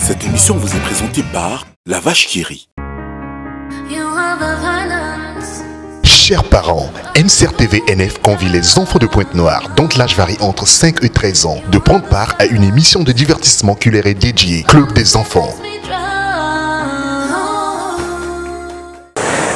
Cette émission vous est présentée par La Vache qui rit. Chers parents, NCRTV NF convie les enfants de Pointe-Noire, dont l'âge varie entre 5 et 13 ans, de prendre part à une émission de divertissement culturel dédiée, Club des enfants.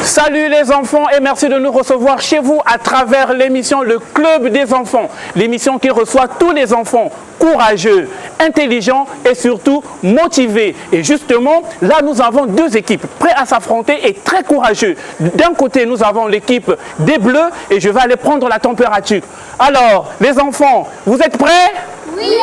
Salut les enfants et merci de nous recevoir chez vous à travers l'émission Le Club des enfants. L'émission qui reçoit tous les enfants courageux, intelligents et surtout motivés. Et justement, là nous avons deux équipes prêtes à s'affronter et très courageux. D'un côté, nous avons l'équipe des Bleus et je vais aller prendre la température. Alors, les enfants, vous êtes prêts? Oui!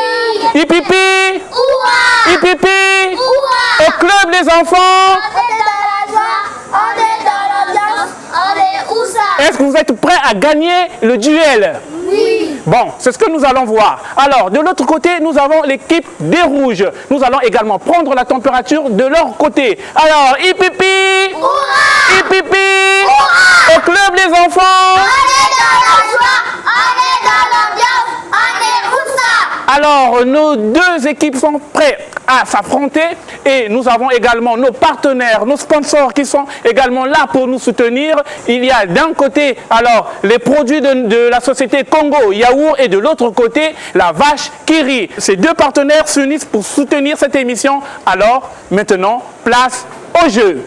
Hipipi! Ouah! Hipipi! Ouah! Au Club des enfants! On est dans la joie, on est dans l'ambiance, on est où ça? Est-ce que vous êtes prêts à gagner le duel? Oui! Bon, c'est ce que nous allons voir. Alors, de l'autre côté, nous avons l'équipe des Rouges. Nous allons également prendre la température de leur côté. Alors, hipipi! Hurrah! Hipipi! Hurrah! Au Club des enfants! On est dans la joie, on est dans l'ambiance, on est où ça? Alors, nos deux équipes sont prêtes à s'affronter et nous avons également nos partenaires, nos sponsors qui sont également là pour nous soutenir. Il y a d'un côté, alors, les produits de la société Congo Yaourt et de l'autre côté, La Vache qui rit. Ces deux partenaires s'unissent pour soutenir cette émission. Alors, maintenant, place au jeu.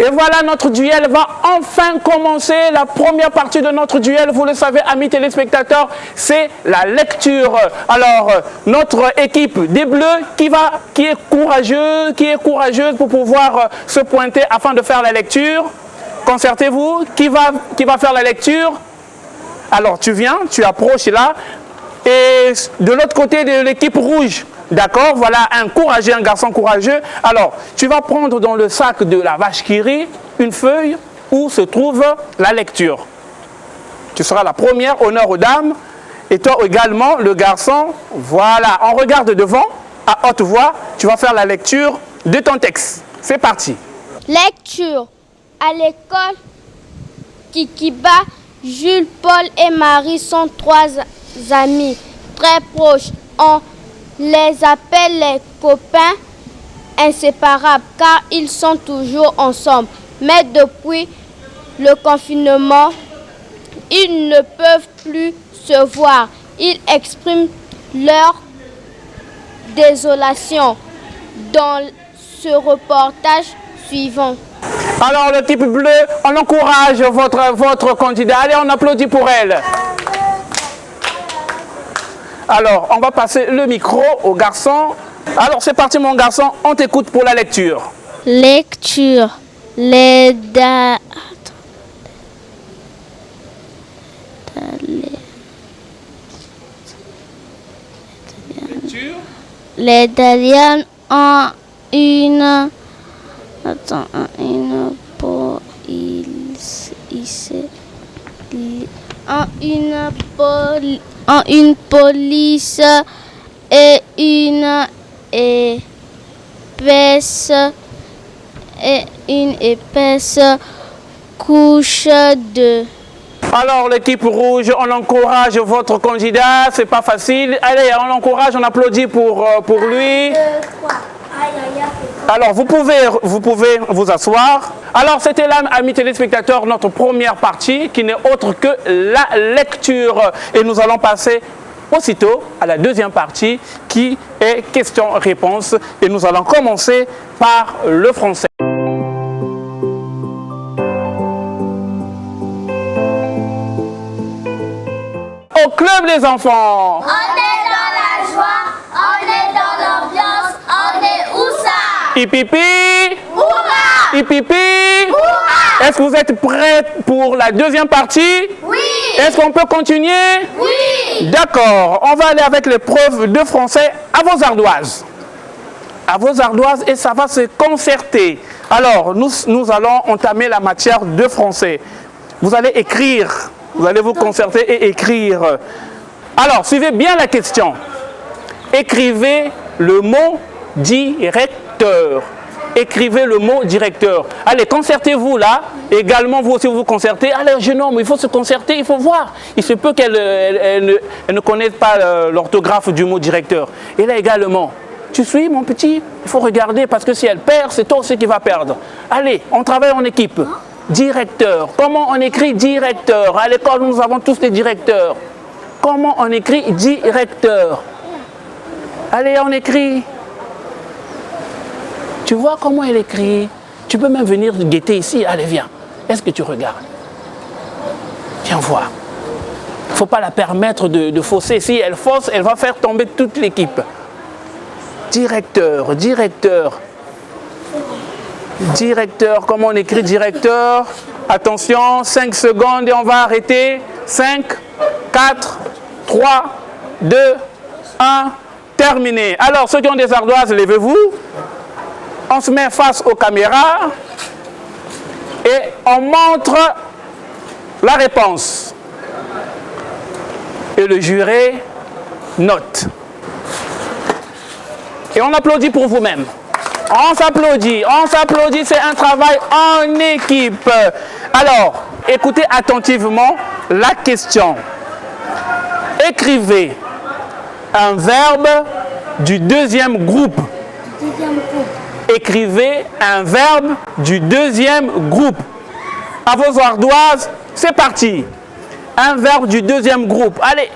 Et voilà, notre duel va enfin commencer. La première partie de notre duel, vous le savez, amis téléspectateurs, c'est la lecture. Alors, notre équipe des Bleus qui est courageuse pour pouvoir se pointer afin de faire la lecture. Concertez-vous. Qui va faire la lecture? Alors, tu viens, tu approches là. Et de l'autre côté de l'équipe rouge, d'accord, voilà un garçon courageux. Alors, tu vas prendre dans le sac de La Vache qui rit une feuille où se trouve la lecture. Tu seras la première, honneur aux dames. Et toi également, le garçon, voilà, on regarde devant, à haute voix, tu vas faire la lecture de ton texte. C'est parti. Lecture. À l'école, Kikiba, Jules, Paul et Marie sont trois amis très proches. On les appelle les copains inséparables car ils sont toujours ensemble. Mais depuis le confinement, ils ne peuvent plus se voir. Ils expriment leur désolation dans ce reportage suivant. Alors l'équipe bleue, on encourage votre candidat. Allez, on applaudit pour elle. Alors, on va passer le micro au garçon. Alors, c'est parti mon garçon, on t'écoute pour la lecture. Lecture. Les Dalians ont une police et une épaisse couche de... Alors l'équipe rouge, on encourage votre candidat, c'est pas facile. Allez, on l'encourage, on applaudit pour lui. Alors vous pouvez vous asseoir. Alors c'était là, amis téléspectateurs, notre première partie qui n'est autre que la lecture. Et nous allons passer aussitôt à la deuxième partie qui est questions-réponses. Et nous allons commencer par le français. Au Club des enfants. On est dans la joie, on est dans l'ambiance, on est où ça? Hipipi. Hurrah! Hipipi. Hurrah! Est-ce que vous êtes prêts pour la deuxième partie? Oui! Est-ce qu'on peut continuer? Oui! D'accord, on va aller avec l'épreuve de français à vos ardoises. À vos ardoises et ça va se concerter. Alors, nous allons entamer la matière de français. Vous allez écrire, vous allez vous concerter et écrire. Alors, suivez bien la question. Écrivez le mot directeur. écrivez le mot directeur. Allez, concertez-vous là. Également, vous aussi, vous vous concertez. Allez, jeune homme, il faut se concerter, il faut voir. Il se peut qu'elle ne connaisse pas l'orthographe du mot directeur. Et là également, tu suis, mon petit? Il faut regarder parce que si elle perd, c'est toi aussi qui va perdre. Allez, on travaille en équipe. Directeur. Comment on écrit directeur? À l'école, nous avons tous des directeurs. Comment on écrit directeur? Allez, on écrit. Tu vois comment elle écrit? Tu peux même venir guetter ici. Allez, viens. Est-ce que tu regardes? Viens voir. Il ne faut pas la permettre de fausser. Si elle fausse, elle va faire tomber toute l'équipe. Directeur, directeur. Directeur, comment on écrit directeur? Attention, 5 secondes et on va arrêter. 5, 4, 3, 2, 1, terminé. Alors, ceux qui ont des ardoises, levez-vous. On se met face aux caméras et on montre la réponse. Et le juré note. Et on applaudit pour vous-même. On s'applaudit, c'est un travail en équipe. Alors, écoutez attentivement la question. Écrivez un verbe du deuxième groupe. Écrivez un verbe du deuxième groupe. À vos ardoises, c'est parti. Un verbe du deuxième groupe. Allez.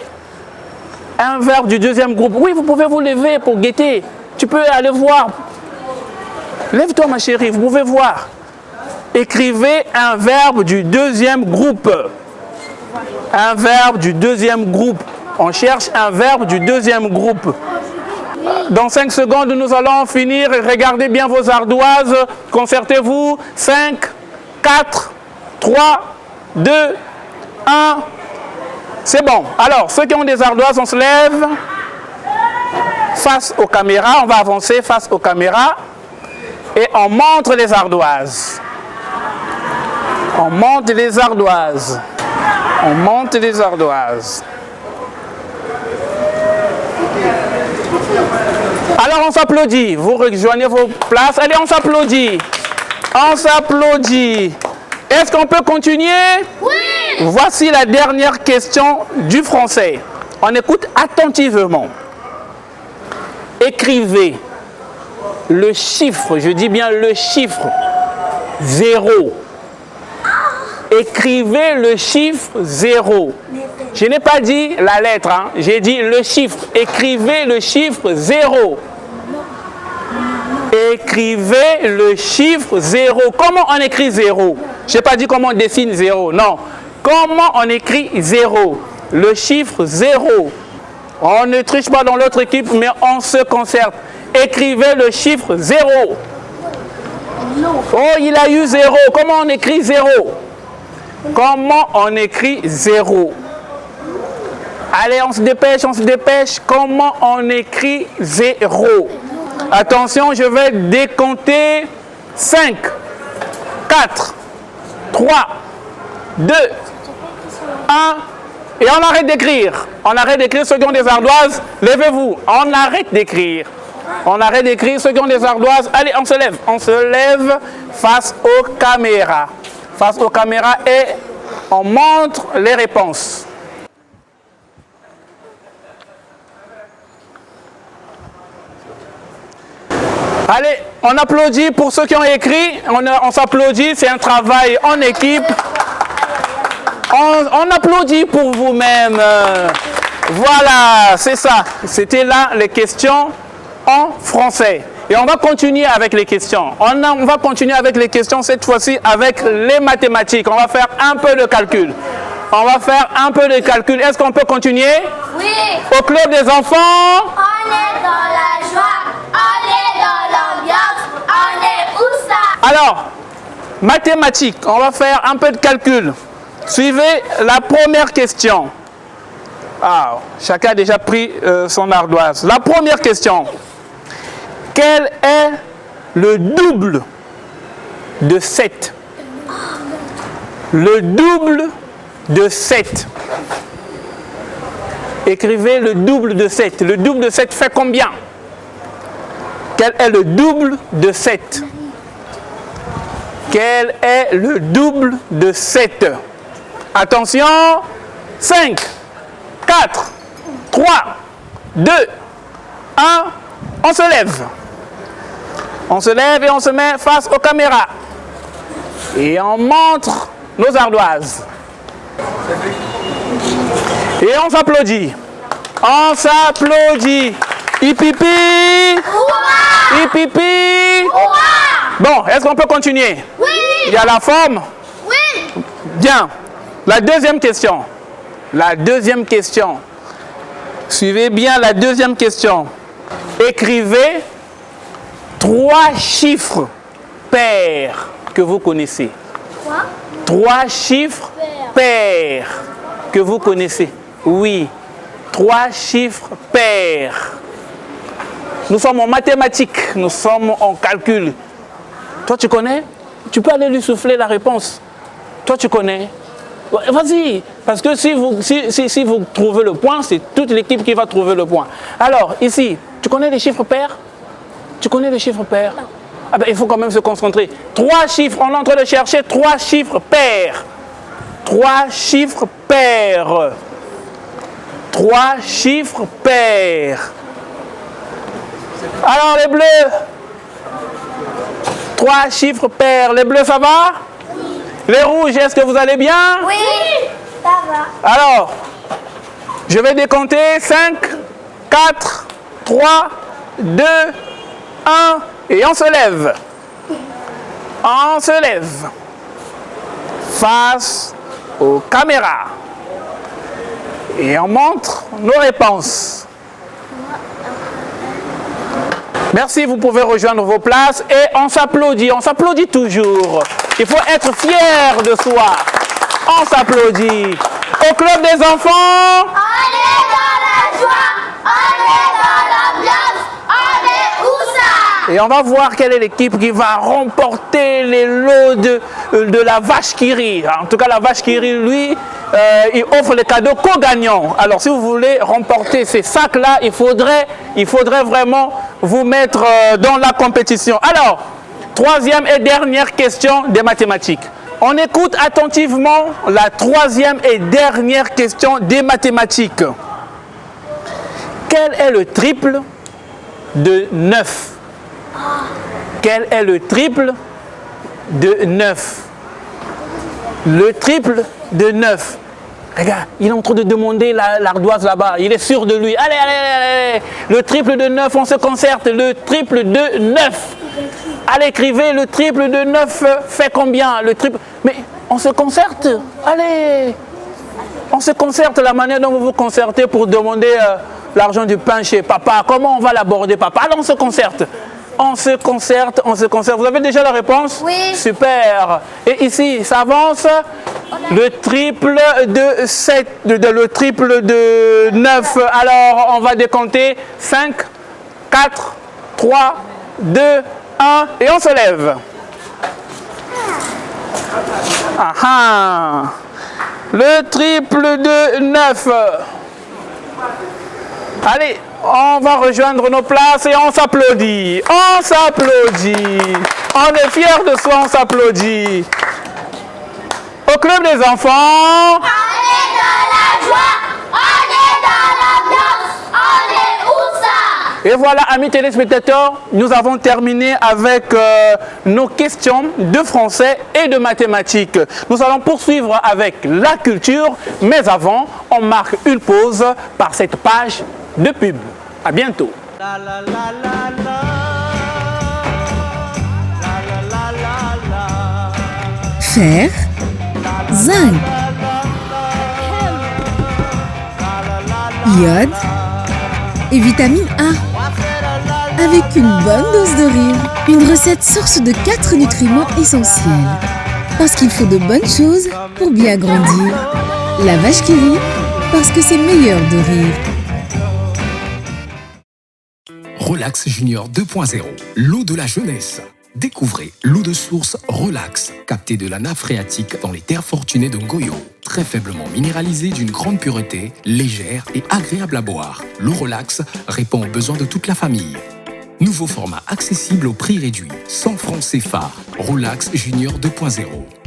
Un verbe du deuxième groupe. Oui, vous pouvez vous lever pour guetter. Tu peux aller voir. Lève-toi, ma chérie, vous pouvez voir. Écrivez un verbe du deuxième groupe. Un verbe du deuxième groupe. On cherche un verbe du deuxième groupe. Dans 5 secondes, nous allons finir. Regardez bien vos ardoises. Concertez-vous. 5, 4, 3, 2, 1. C'est bon. Alors, ceux qui ont des ardoises, on se lève. Face aux caméras. On va avancer face aux caméras. Et on montre les ardoises. On monte les ardoises. On monte les ardoises. Alors on s'applaudit. Vous rejoignez vos places. Allez, on s'applaudit. On s'applaudit. Est-ce qu'on peut continuer? Oui. Voici la dernière question du français. On écoute attentivement. Écrivez le chiffre, je dis bien le chiffre 0. Écrivez le chiffre 0. Je n'ai pas dit la lettre, hein. J'ai dit le chiffre. Écrivez le chiffre 0. Écrivez le chiffre 0. Comment on écrit 0? Je n'ai pas dit comment on dessine 0, non. Comment on écrit 0? Le chiffre 0. On ne triche pas dans l'autre équipe, mais on se concerte. Écrivez le chiffre 0. Oh, il a eu 0. Comment on écrit 0? Comment on écrit 0? Allez, on se dépêche, on se dépêche. Comment on écrit 0? Attention, je vais décompter 5, 4, 3, 2, 1. Et on arrête d'écrire. On arrête d'écrire ceux qui ont des ardoises. Levez-vous. On arrête d'écrire. On arrête d'écrire ceux qui ont des ardoises. Allez, on se lève. On se lève face aux caméras. Face aux caméras et on montre les réponses. Allez, on applaudit pour ceux qui ont écrit. On s'applaudit. C'est un travail en équipe. On applaudit pour vous-même. Voilà, c'est ça. C'était là les questions en français. Et on va continuer avec les questions. On va continuer avec les questions cette fois-ci avec les mathématiques. On va faire un peu de calcul. On va faire un peu de calcul. Est-ce qu'on peut continuer? Oui. Au club des enfants. On est dans la joie. On est dans l'ambiance. On est où ça? Alors, mathématiques. On va faire un peu de calcul. Suivez la première question. Ah, chacun a déjà pris son ardoise. La première question. Quel est le double de 7? Le double de 7. Écrivez le double de 7. Le double de 7 fait combien? Quel est le double de 7? Quel est le double de 7? Attention, 5, 4, 3, 2, 1, on se lève. On se lève et on se met face aux caméras. Et on montre nos ardoises. Et on s'applaudit. On s'applaudit. Hipipi. Hipipi. Bon, est-ce qu'on peut continuer? Oui. Il y a la forme? Oui. Bien. La deuxième question. La deuxième question. Suivez bien la deuxième question. Écrivez 3 chiffres pairs que vous connaissez. Quoi? 3 chiffres pairs que vous connaissez. Oui. 3 chiffres pairs. Nous sommes en mathématiques, nous sommes en calcul. Toi, tu connais? Tu peux aller lui souffler la réponse. Toi, tu connais? Vas-y, parce que si vous trouvez le point, c'est toute l'équipe qui va trouver le point. Alors, ici, tu connais les chiffres pairs? Tu connais les chiffres pairs? Ah ben, il faut quand même se concentrer. 3 chiffres, on est en train de chercher 3 chiffres pairs. 3 chiffres pairs. 3 chiffres pairs. Alors, les bleus. 3 chiffres pairs. Les bleus, ça va? Les rouges, est-ce que vous allez bien? Oui. Ça va. Alors, je vais décompter 5, 4, 3, 2, 1, et on se lève. On se lève. Face aux caméras. Et on montre nos réponses. Merci, vous pouvez rejoindre vos places et on s'applaudit toujours. Il faut être fier de soi. On s'applaudit. Au club des enfants, On est dans la joie, on est dans l'ambiance, on est où ça? et on va voir quelle est l'équipe qui va remporter les lots de la vache qui rit. En tout cas, la vache qui rit, lui, il offre les cadeaux co-gagnants. Alors, si vous voulez remporter ces sacs-là, il faudrait vraiment vous mettre dans la compétition. Alors, troisième et dernière question des mathématiques. On écoute attentivement la troisième et dernière question des mathématiques. Quel est le triple de 9? Quel est le triple de 9? Le triple de 9. Regarde, il est en train de demander l'ardoise là-bas. Il est sûr de lui. Allez, allez, allez. Le triple de 9, on se concerte. Le triple de 9. Allez, écrivez, le triple de 9 fait combien? Le triple... Mais on se concerte. Allez. On se concerte, la manière dont vous vous concertez pour demander l'argent du pain chez papa. Comment on va l'aborder, papa? Alors on se concerte. On se concerte, on se concerte. Vous avez déjà la réponse? Oui. Super. Et ici, ça avance. Le triple de 7, le triple de 9. Alors, on va décompter 5, 4, 3, 2, 1. Et on se lève. Ah ah. Le triple de 9. Allez, on va rejoindre nos places et on s'applaudit. On s'applaudit. On est fiers de soi, on s'applaudit. Au club des enfants. On est dans la joie, on est dans l'ambiance, on est où ça? Et voilà, amis téléspectateurs, nous avons terminé avec nos questions de français et de mathématiques. Nous allons poursuivre avec la culture, mais avant, on marque une pause par cette page de pub. À bientôt. Fer, zinc, iode et vitamine A. Avec une bonne dose de rire, une recette source de 4 nutriments essentiels. Parce qu'il faut de bonnes choses pour bien grandir. La vache qui rit, parce que c'est meilleur de rire. Relax Junior 2.0, l'eau de la jeunesse. Découvrez l'eau de source Relax, captée de la nappe phréatique dans les terres fortunées de Ngoyo. Très faiblement minéralisée, d'une grande pureté, légère et agréable à boire. L'eau Relax répond aux besoins de toute la famille. Nouveau format accessible au prix réduit. 100 francs CFA. Relax Junior 2.0.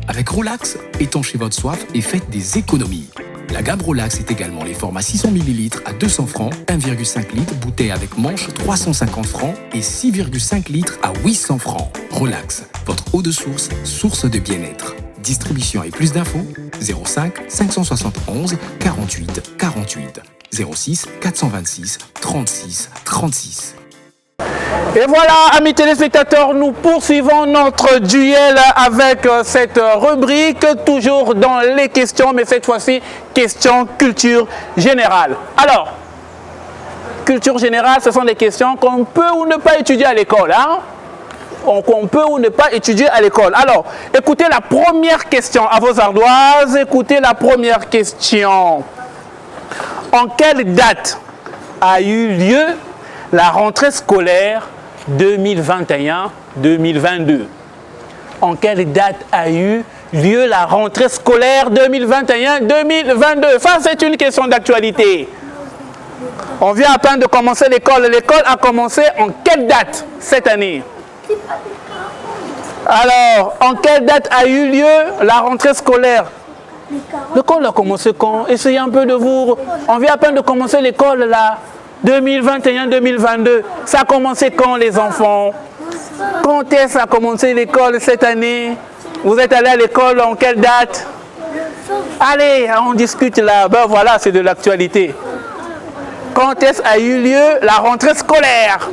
Avec Relax, étanchez votre soif et faites des économies. La gamme Relax est également les formats 600 ml à 200 francs, 1,5 litre, bouteille avec manche 350 francs et 6,5 litres à 800 francs. Relax, votre eau de source, source de bien-être. Distribution et plus d'infos 05 571 48 48 06 426 36 36. Et voilà, amis téléspectateurs, nous poursuivons notre duel avec cette rubrique, toujours dans les questions, mais cette fois-ci, questions culture générale. Alors, culture générale, ce sont des questions qu'on peut ou ne pas étudier à l'école, hein? Qu'on peut ou ne pas étudier à l'école. Alors, écoutez la première question à vos ardoises, écoutez la première question. En quelle date a eu lieu la rentrée scolaire 2021-2022. En quelle date a eu lieu la rentrée scolaire 2021-2022? Ça, c'est une question d'actualité. On vient à peine de commencer l'école. L'école a commencé en quelle date cette année? Alors, en quelle date a eu lieu la rentrée scolaire? L'école a commencé quand? Essayez un peu de vous... On vient à peine de commencer l'école là. 2021-2022, ça a commencé quand les enfants? Quand est-ce que ça a commencé l'école cette année? Vous êtes allé à l'école en quelle date? Allez, on discute là. Ben voilà, c'est de l'actualité. Quand est-ce qu'a eu lieu la rentrée scolaire?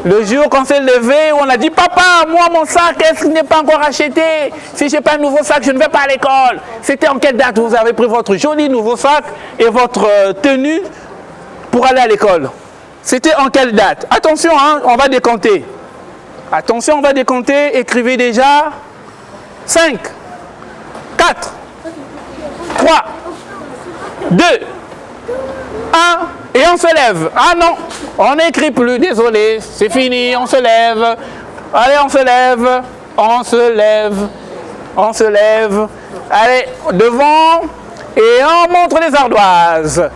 Le jour qu'on s'est levé, on a dit, papa, moi mon sac, est-ce qu'il n'est pas encore acheté? Si je n'ai pas un nouveau sac, je ne vais pas à l'école. C'était en quelle date vous avez pris votre joli nouveau sac et votre tenue pour aller à l'école? C'était en quelle date? Attention, hein, on va décompter. Attention, on va décompter. Écrivez déjà. 5, 4, 3, 2, 1. Et on se lève. Ah non, on n'écrit plus. Désolé, c'est fini. On se lève. Allez, on se lève. On se lève. On se lève. Allez, devant. Et on montre les ardoises.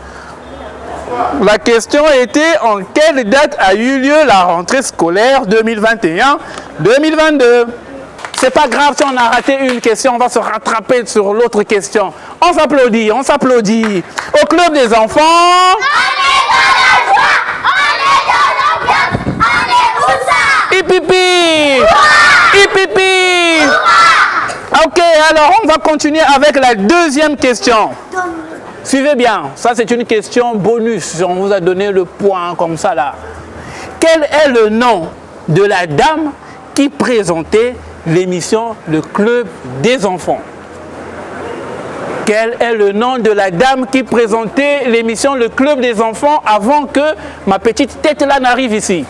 La question était en quelle date a eu lieu la rentrée scolaire 2021-2022. C'est pas grave si on a raté une question, on va se rattraper sur l'autre question. On s'applaudit, on s'applaudit. Au club des enfants. On est dans la joie, on est dans l'ambiance, on est où ça? Hipipi! Hipipi! Ok, alors on va continuer avec la deuxième question. Suivez bien, ça c'est une question bonus, on vous a donné le point comme ça là. Quel est le nom de la dame qui présentait l'émission Le Club des enfants? Quel est le nom de la dame qui présentait l'émission Le Club des enfants avant que ma petite tête là n'arrive ici?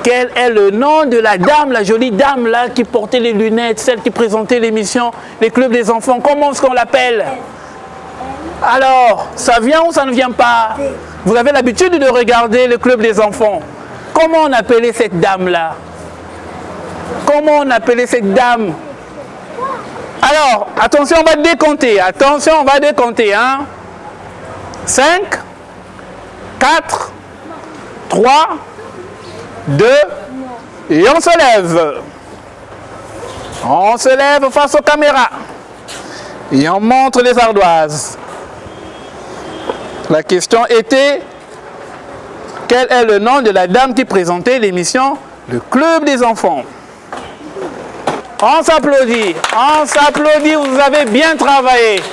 Quel est le nom de la dame, la jolie dame là qui portait les lunettes, celle qui présentait l'émission Les Clubs des enfants? Comment est-ce qu'on l'appelle? Alors, ça vient ou ça ne vient pas? Vous avez l'habitude de regarder le Club des enfants. Comment on appelait cette dame-là? Comment on appelait cette dame? Alors, attention, on va décompter. Attention, on va décompter. Hein? 5, 4, 3, 2, et on se lève. On se lève face aux caméras. Et on montre les ardoises. La question était, quel est le nom de la dame qui présentait l'émission Le Club des enfants? On s'applaudit, vous avez bien travaillé.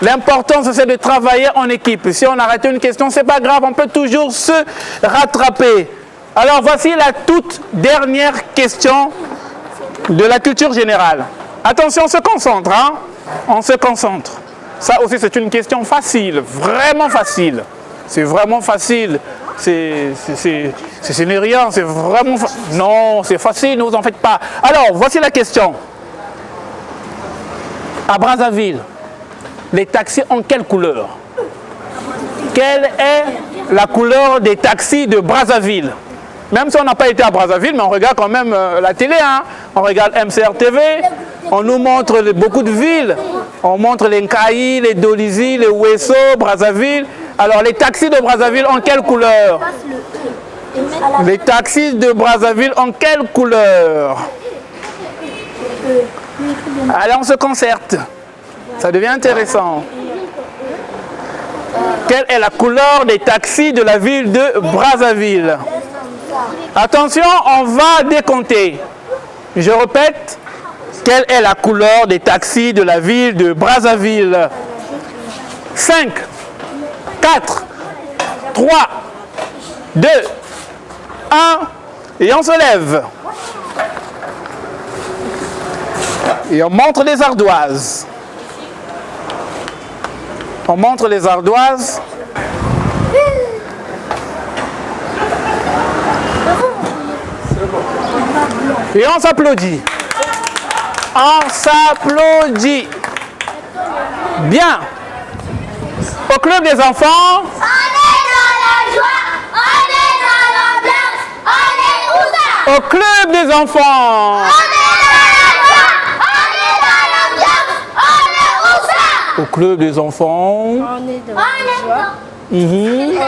L'important c'est de travailler en équipe. Si on a raté une question, c'est pas grave, on peut toujours se rattraper. Alors voici la toute dernière question de la culture générale. Attention, on se concentre, hein? On se concentre. Ça aussi, c'est une question facile, vraiment facile. C'est vraiment facile. Ce n'est rien, c'est vraiment... Non, c'est facile, ne vous en faites pas. Alors, voici la question. À Brazzaville, les taxis ont quelle couleur? Quelle est la couleur des taxis de Brazzaville? Même si on n'a pas été à Brazzaville, mais on regarde quand même la télé, hein? On regarde MCR TV, on nous montre beaucoup de villes. On montre les Nkaï, les Dolisie, les Ouesso, Brazzaville. Alors les taxis de Brazzaville ont quelle couleur? Les taxis de Brazzaville ont quelle couleur? Allez, on se concerte. Ça devient intéressant. Quelle est la couleur des taxis de la ville de Brazzaville? Attention, on va décompter. Je répète, quelle est la couleur des taxis de la ville de Brazzaville? 5, 4, 3, 2, 1, et on se lève. Et on montre les ardoises. On montre les ardoises. Et on s'applaudit. On s'applaudit. Bien. Au club des enfants. On est dans la joie, on est dans l'ambiance, on est où ça? Au club des enfants. On est dans la joie, on est dans l'ambiance, on est où ça? Au club des enfants. On est dans la joie. Mhm.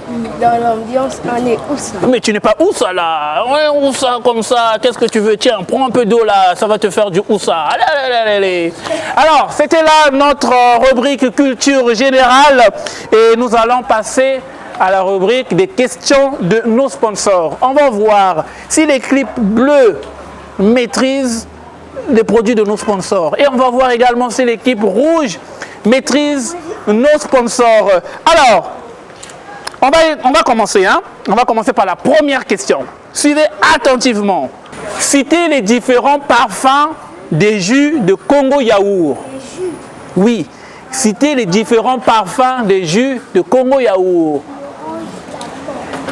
On est dans l'ambiance, on est où ça? Mais tu n'es pas où ça là? Ouais, où ça comme ça? Qu'est-ce que tu veux? Tiens, prends un peu d'eau là, ça va te faire du où ça. Allez, allez, allez, allez. Alors, c'était là notre rubrique culture générale et nous allons passer à la rubrique des questions de nos sponsors. On va voir si les clips bleus maîtrisent les produits de nos sponsors. Et on va voir également si l'équipe rouge maîtrise nos sponsors. Alors, on va commencer, hein? On va commencer par la première question. Suivez attentivement. Citez les différents parfums des jus de Congo Yaourt. Oui, citez les différents parfums des jus de Congo Yaourt.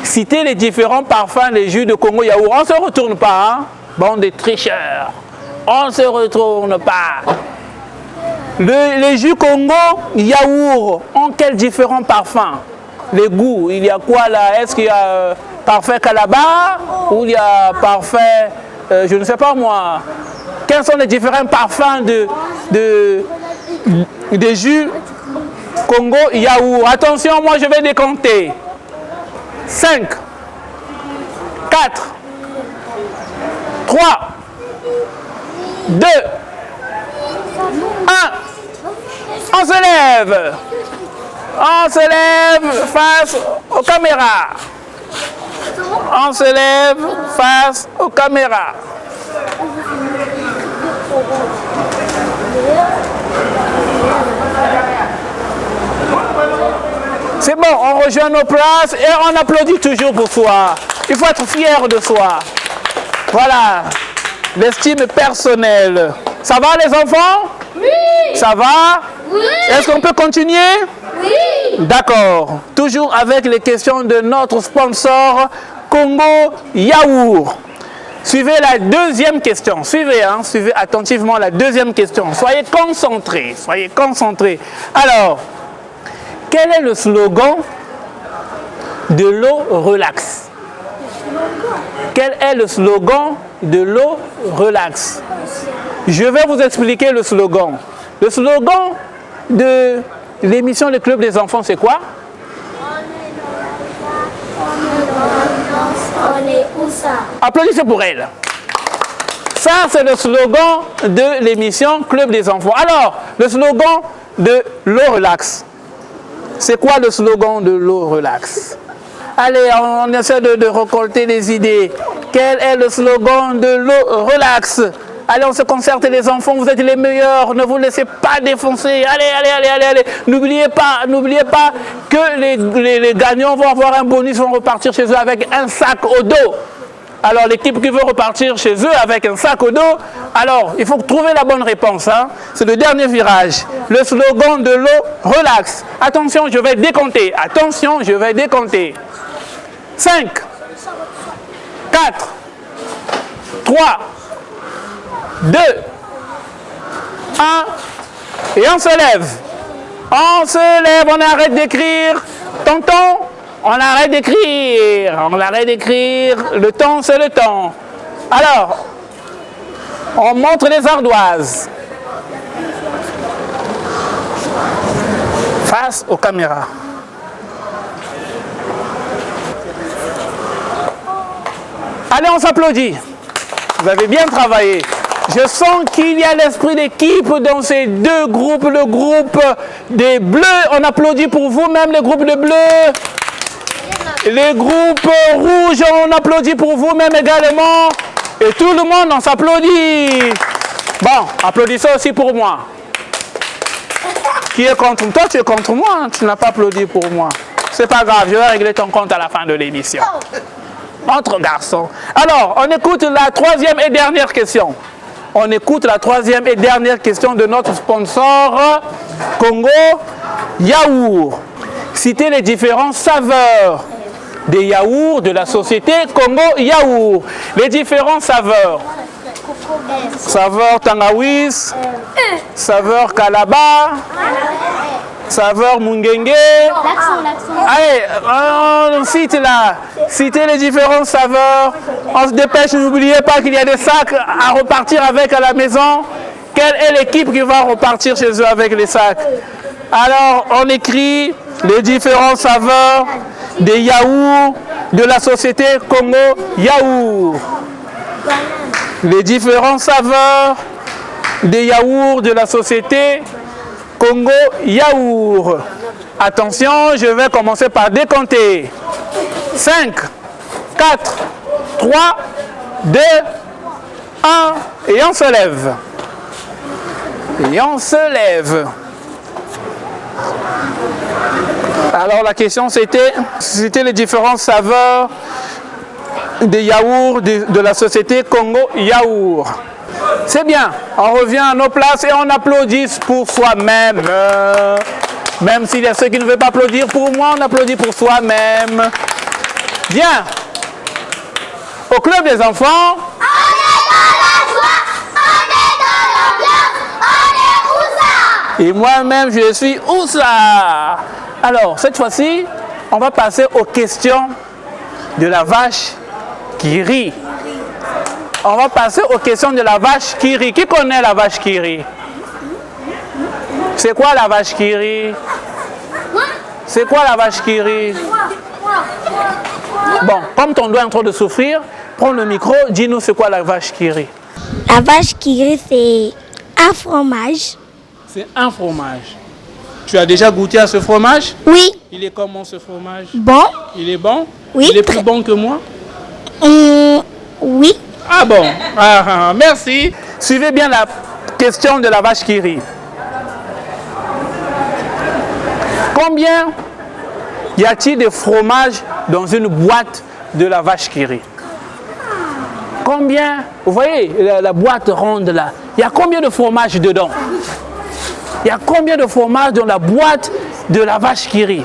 Citez les différents parfums des jus de Congo Yaourt. On ne se retourne pas, hein? Bande de tricheurs. On ne se retourne pas. Les jus Congo Yaourt ont quels différents parfums? Les goûts, il y a quoi là? Est-ce qu'il y a parfait calabar ou il y a parfait, je ne sais pas moi. Quels sont les différents parfums des jus Congo Yaourt? Attention, moi je vais décompter. 5, 4, 3, 2, 1. On se lève. On se lève face aux caméras. On se lève face aux caméras. C'est bon, on rejoint nos places et on applaudit toujours pour soi. Il faut être fier de soi. Voilà, l'estime personnelle. Ça va les enfants? Oui! Ça va? Oui! Est-ce qu'on peut continuer? Oui! D'accord. Toujours avec les questions de notre sponsor Congo Yaourt. Suivez la deuxième question. Suivez, hein, suivez attentivement la deuxième question. Soyez concentrés. Soyez concentrés. Alors, quel est le slogan de l'eau relax? Quel est le slogan de l'eau relax? Je vais vous expliquer le slogan. Le slogan de l'émission Le Club des Enfants, c'est quoi? On est où ça? Applaudissez pour elle. Ça, c'est le slogan de l'émission Club des Enfants. Alors, le slogan de l'eau relax. C'est quoi le slogan de l'eau relax? Allez, on essaie de récolter les idées. Quel est le slogan de l'eau relax? Allez, on se concerte les enfants, vous êtes les meilleurs, ne vous laissez pas défoncer. Allez, allez, allez, allez, allez. N'oubliez pas que les gagnants vont avoir un bonus, vont repartir chez eux avec un sac au dos. Alors, l'équipe qui veut repartir chez eux avec un sac au dos, alors, il faut trouver la bonne réponse. Hein. C'est le dernier virage. Le slogan de l'eau relax. Attention, je vais décompter. Attention, je vais décompter. 5, 4, 3, 2, 1, et on se lève. On se lève, on arrête d'écrire. Tonton, on arrête d'écrire. On arrête d'écrire. Le temps, c'est le temps. Alors, on montre les ardoises. Face aux caméras. Allez, on s'applaudit. Vous avez bien travaillé. Je sens qu'il y a l'esprit d'équipe dans ces deux groupes. Le groupe des bleus, on applaudit pour vous-même, le groupe des bleus. Les groupes rouges, on applaudit pour vous-même également. Et tout le monde, on s'applaudit. Bon, applaudissez aussi pour moi. Qui est contre toi? Tu es contre moi, hein? Tu n'as pas applaudi pour moi. C'est pas grave, je vais régler ton compte à la fin de l'émission. Entre garçons. Alors, on écoute la troisième et dernière question. On écoute la troisième et dernière question de notre sponsor, Congo Yaourt. Citez les différentes saveurs des yaourts de la société Congo Yaourt. Les différentes saveurs. Saveur tangawiz, saveur kalaba, saveur mungenge. Allez, on cite là. Citez les différentes saveurs. On se dépêche, n'oubliez pas qu'il y a des sacs à repartir avec à la maison. Quelle est l'équipe qui va repartir chez eux avec les sacs? Alors, on écrit les différentes saveurs des yaourts de la société Congo Yaourt. Les différentes saveurs des yaourts de la société Congo Yaourt. Attention, je vais commencer par décompter. 5, 4, 3, 2, 1, et on se lève. Et on se lève. Alors la question c'était les différentes saveurs des yaourts de la société Congo Yaourt. C'est bien, on revient à nos places et on applaudit pour soi-même. Même s'il y a ceux qui ne veulent pas applaudir pour moi, on applaudit pour soi-même. Bien. Au club des enfants. On est dans la joie, on est dans l'ambiance, on est Oussa. Et moi-même, je suis Oussa. Alors, cette fois-ci, on va passer aux questions de la vache qui rit. On va passer aux questions de la vache qui rit. Qui connaît la vache qui rit? C'est quoi la vache qui rit? C'est quoi la vache qui rit? Bon, comme ton doigt est en train de souffrir, prends le micro, dis-nous c'est quoi la vache qui rit. La vache qui rit, c'est un fromage. C'est un fromage. Tu as déjà goûté à ce fromage? Oui. Il est comment ce fromage? Bon. Il est bon? Oui. Il est plus bon que moi? Oui. Ah bon? Ah, merci. Suivez bien la question de la vache qui rit. Combien y a-t-il de fromage dans une boîte de la vache qui rit? Combien? Vous voyez la boîte ronde là? Il y a combien de fromage dedans? Il y a combien de fromage dans la boîte de la vache qui rit?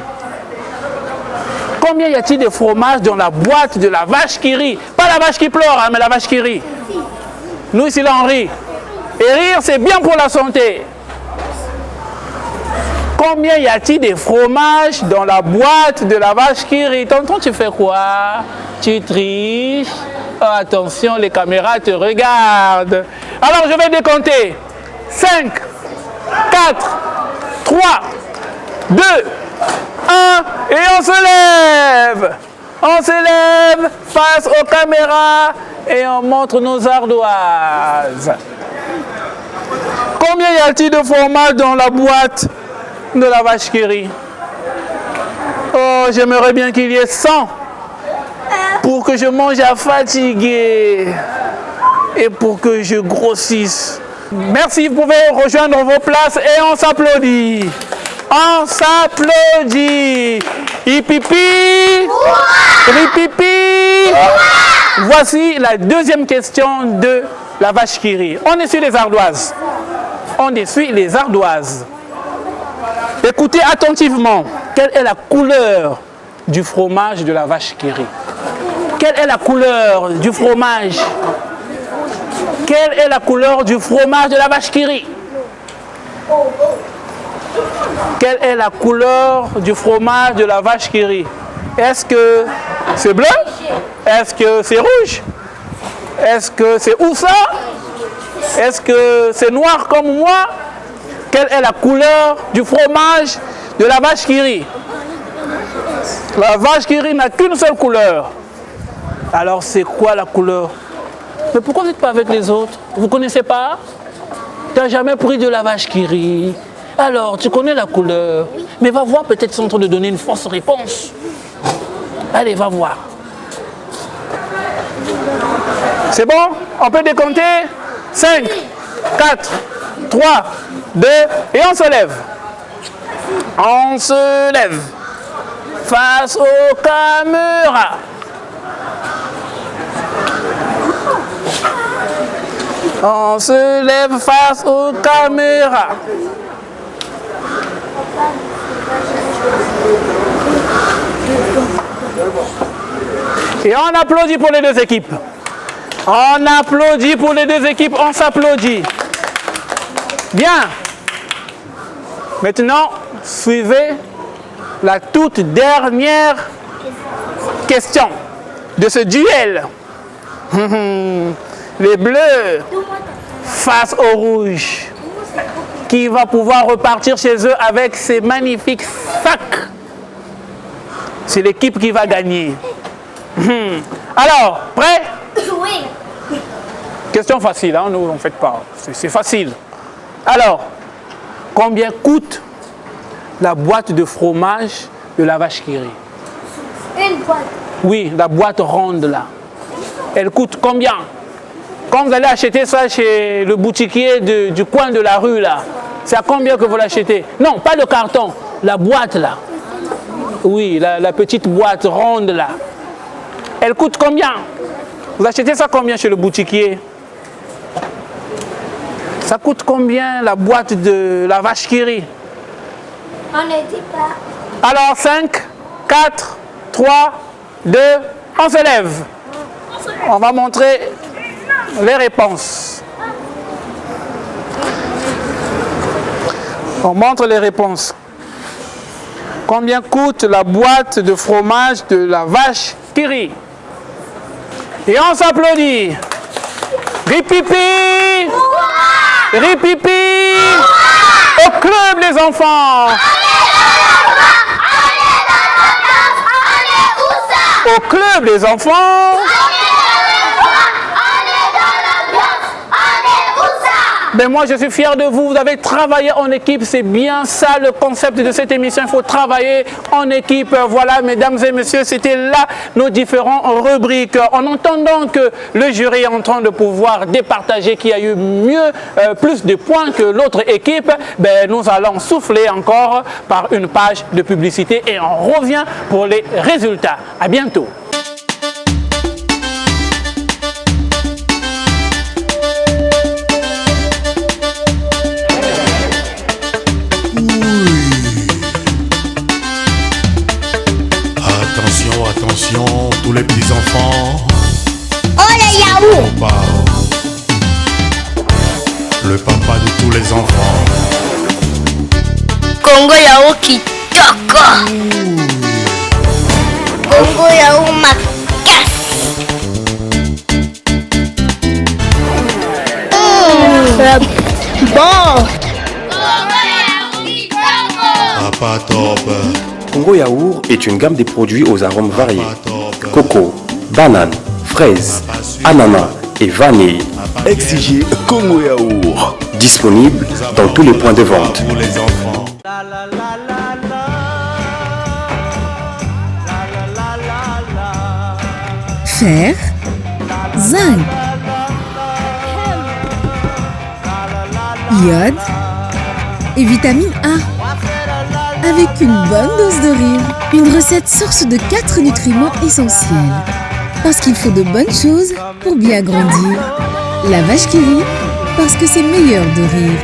Combien y a-t-il de fromage dans la boîte de la vache qui rit? Pas la vache qui pleure, hein, mais la vache qui rit. Nous ici là on rit. Et rire c'est bien pour la santé. Combien y a-t-il de fromage dans la boîte de la vache qui rit? Tonton, tu fais quoi? Tu triches? Oh, attention, les caméras te regardent. Alors je vais décompter. 5, 4, 3, 2, 1, et on se lève. On se lève face aux caméras et on montre nos ardoises. Combien y a-t-il de fromage dans la boîte de la vache qui rit? Oh, j'aimerais bien qu'il y ait 100 pour que je mange à fatiguer et pour que je grossisse. Merci, vous pouvez rejoindre vos places et on s'applaudit. On s'applaudit. Hipipi. Hipipi. Voici la deuxième question de la vache qui rit. On essuie les ardoises. On essuie les ardoises. Écoutez attentivement. Quelle est la couleur du fromage de la vache qui rit? Quelle est la couleur du fromage? Quelle est la couleur du fromage de la vache qui rit? Quelle est la couleur du fromage de la vache qui rit? Est-ce que c'est bleu? Est-ce que c'est rouge? Est-ce que c'est oussa? Est-ce que c'est noir comme moi? Quelle est la couleur du fromage de la vache qui rit? La vache qui rit n'a qu'une seule couleur. Alors, c'est quoi la couleur? Mais pourquoi vous n'êtes pas avec les autres? Vous ne connaissez pas? Tu n'as jamais pris de la vache qui rit. Alors, tu connais la couleur. Mais va voir, peut-être qu'ils sont en train de donner une fausse réponse. Allez, va voir. C'est bon? On peut décompter? 5, 4, 3, 2, et on se lève. On se lève. Face aux caméras. On se lève face aux caméras. Et on applaudit pour les deux équipes. On applaudit pour les deux équipes, on s'applaudit. Bien. Maintenant, suivez la toute dernière question de ce duel. Les bleus face aux rouges. Qui va pouvoir repartir chez eux avec ces magnifiques sacs? C'est l'équipe qui va gagner. Alors, prêt? Oui. Question facile, hein, nous on fait pas. C'est facile. Alors, combien coûte la boîte de fromage de la vache qui rit? Une boîte. Oui, la boîte ronde là. Elle coûte combien? Quand vous allez acheter ça chez le boutiquier du coin de la rue là, c'est à combien que vous l'achetez? Non, pas le carton, la boîte là. Oui, la petite boîte ronde là. Elle coûte combien? Vous achetez ça combien chez le boutiquier? Ça coûte combien la boîte de la vache qui rit? On ne dit pas. Alors 5, 4, 3, 2, on se lève. On va montrer les réponses. On montre les réponses. Combien coûte la boîte de fromage de la vache qui rit? Et on s'applaudit. Ripipi! Ripipi! Au club les enfants! Au club les enfants! Ben moi je suis fier de vous, vous avez travaillé en équipe, c'est bien ça le concept de cette émission, il faut travailler en équipe. Voilà mesdames et messieurs, c'était là nos différentes rubriques. En entendant que le jury est en train de pouvoir départager qui a eu plus de points que l'autre équipe, ben nous allons souffler encore par une page de publicité et on revient pour les résultats. À bientôt. Attention, tous les petits enfants. Oh les yaourts! Le papa de tous les enfants. Congo yaourt qui toque. Congo yaourt ma casse. Bon. Papa top. Congo Yaourt est une gamme de produits aux arômes variés. Coco, banane, fraise, ananas et vanille. Exigez Congo Yaourt. Disponible dans tous les points de vente. Pour les enfants. Fer, zinc, iode et vitamine A. Avec une bonne dose de rire, une recette source de 4 nutriments essentiels. Parce qu'il faut de bonnes choses pour bien grandir. La vache qui rit, parce que c'est meilleur de rire.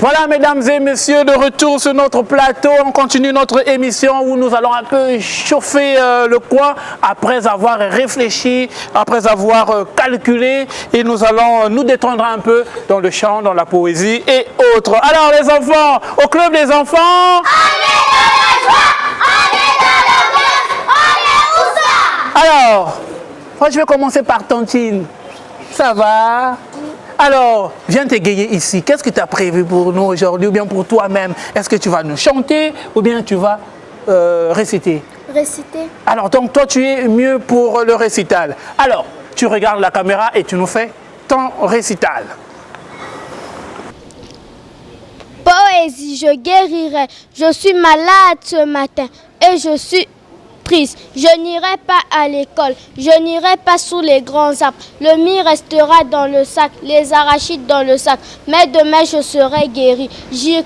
Voilà mesdames et messieurs, de retour sur notre plateau, on continue notre émission où nous allons un peu chauffer le coin après avoir réfléchi, après avoir calculé et nous allons nous détendre un peu dans le chant, dans la poésie et autres. Alors les enfants, au club des enfants, On est dans la joie, on est dans l'ambiance, on est où ça? alors, moi je vais commencer par Tantine. Ça va? Alors, viens t'égayer ici. Qu'est-ce que tu as prévu pour nous aujourd'hui ou bien pour toi-même? Est-ce que tu vas nous chanter ou bien tu vas réciter? Réciter. Alors, donc toi, tu es mieux pour le récital. Alors, tu regardes la caméra et tu nous fais ton récital. Poésie, je guérirai. Je suis malade ce matin et je suis triste. Je n'irai pas à l'école. Je n'irai pas sous les grands arbres. Le mie restera dans le sac, les arachides dans le sac. Mais demain, je serai guéri. J'irai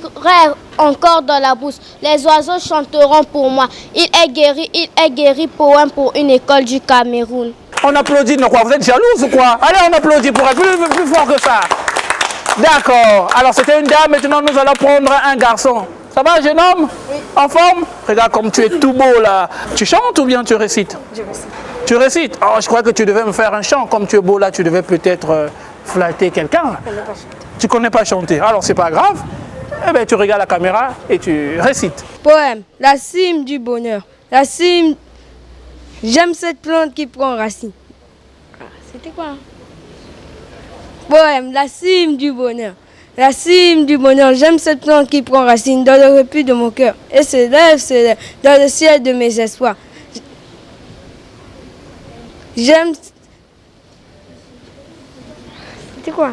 encore dans la brousse. Les oiseaux chanteront pour moi. Il est guéri, poème pour une école du Cameroun. On applaudit, non quoi? Vous êtes jalouse ou quoi? Allez, on applaudit pour être plus fort que ça. D'accord. Alors, c'était une dame. Maintenant, nous allons prendre un garçon. Ça va, jeune homme? Oui. En forme? Regarde comme tu es tout beau là. Tu chantes ou bien tu récites? Je récite. Tu récites? Oh, je crois que tu devais me faire un chant. Comme tu es beau là, tu devais peut-être flatter quelqu'un. Tu connais pas chanter. Alors, c'est pas grave. Eh bien, tu regardes la caméra et tu récites. Poème. La cime du bonheur. La cime... J'aime cette plante qui prend racine. C'était quoi? Poème. La cime du bonheur. La cime du bonheur, j'aime cette plante qui prend racine dans le repus de mon cœur et s'élève dans le ciel de mes espoirs. J'aime... C'était quoi?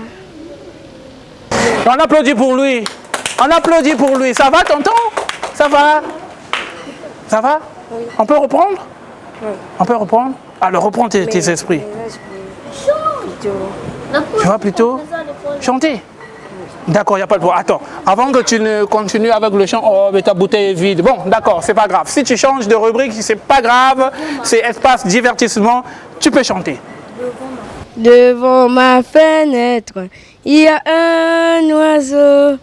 On applaudit pour lui. On applaudit pour lui. Ça va, tonton? Ça va? Ça va? Oui. On peut reprendre? Oui. On peut reprendre? Alors, reprends tes esprits. Tu vas plutôt chanter? D'accord, il n'y a pas de problème. Attends, avant que tu ne continues avec le chant, oh, mais ta bouteille est vide. Bon, d'accord, c'est pas grave. Si tu changes de rubrique, c'est pas grave. C'est espace divertissement. Tu peux chanter. Devant ma fenêtre, il y a un oiseau.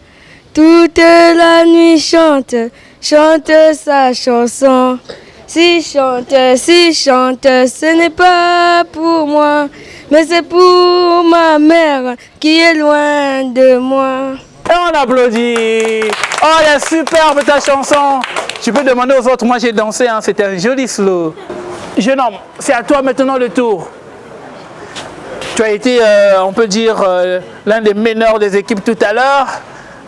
Toute la nuit chante sa chanson. Si chante, ce n'est pas pour moi, mais c'est pour ma mère qui est loin de moi. Et on applaudit. Oh, elle est superbe ta chanson. Tu peux demander aux autres, moi j'ai dansé, hein, c'était un joli slow. Jeune homme, c'est à toi maintenant le tour. Tu as été, on peut dire, l'un des meneurs des équipes tout à l'heure,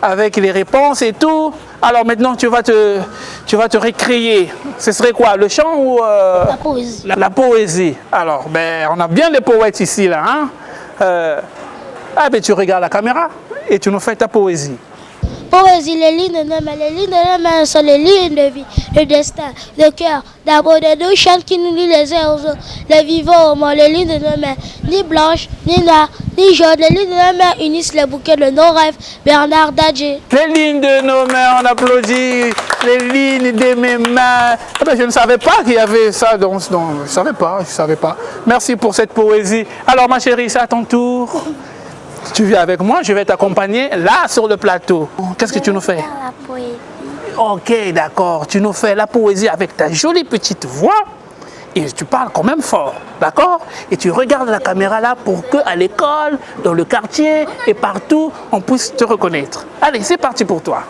avec les réponses et tout. Alors maintenant, tu vas te récréer. Ce serait quoi, le chant ou la poésie. La poésie. Alors, ben, on a bien des poètes ici, là. Hein? Ben, tu regardes la caméra et tu nous fais ta poésie. Poésie, les lignes de nos mains sont les lignes de vie, le destin, le cœur, d'amour de nos chaînes qui nous lient les uns aux autres. Les vivants au monde, les lignes de nos mains, ni blanches, ni noires, ni jaunes. Les lignes de nos mains unissent les bouquets de nos rêves. Bernard Dadje. Les lignes de nos mains, on applaudit. Les lignes de mes mains. Eh ben, je ne savais pas qu'il y avait ça je ne savais pas. Merci pour cette poésie. Alors ma chérie, c'est à ton tour. Tu viens avec moi, je vais t'accompagner là sur le plateau. Qu'est-ce que tu nous fais? La poésie. Ok, d'accord. Tu nous fais la poésie avec ta jolie petite voix et tu parles quand même fort, d'accord? Et tu regardes la caméra là pour qu'à l'école, dans le quartier et partout, on puisse te reconnaître. Allez, c'est parti pour toi.